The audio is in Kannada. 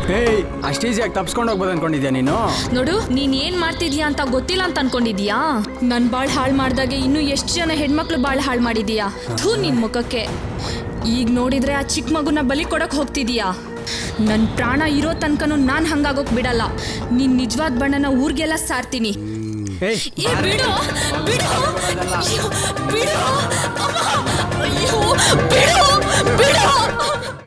ಹೇಯ್, ಅಷ್ಟು ಈಸಿಯಾಗಿ ತಪ್ಸ್ಕೊಂಡು ಹೋಗ್ಬೋದು ಅನ್ಕೊಂಡಿದ್ಯಾ ನೀನು? ನೋಡು, ನೀನ್ ಏನ್ ಮಾಡ್ತಿದ್ಯಾ ಅಂತ ಗೊತ್ತಿಲ್ಲ ಅಂತ ಅನ್ಕೊಂಡಿದ್ಯಾ? ನನ್ ಬಾಳ್ ಹಾಳು ಮಾಡ್ದಾಗೆ ಇನ್ನು ಎಷ್ಟು ಜನ ಹೆಣ್ಮಕ್ಳು ಬಾಳ್ ಹಾಳು ಮಾಡಿದೀಯಾ? ಥೂ ನಿನ್ ಮುಖಕ್ಕೆ. ಈಗ ನೋಡಿದ್ರೆ ಆ ಚಿಕ್ಕ ಮಗುನ ಬಲಿ ಕೊಡಕ್ ಹೋಗ್ತಿದೀಯಾ? ನನ್ ಪ್ರಾಣ ಇರೋ ತನಕನೂ ನಾನ್ ಹಂಗಾಗೋಕ್ ಬಿಡಲ್ಲ. ನಿನ್ ನಿಜವಾದ ಬಣ್ಣನ ಊರ್ಗೆಲ್ಲ ಸಾರ್ತೀನಿ. ಬಿಡು ಬಿಡು ಬಿಡು.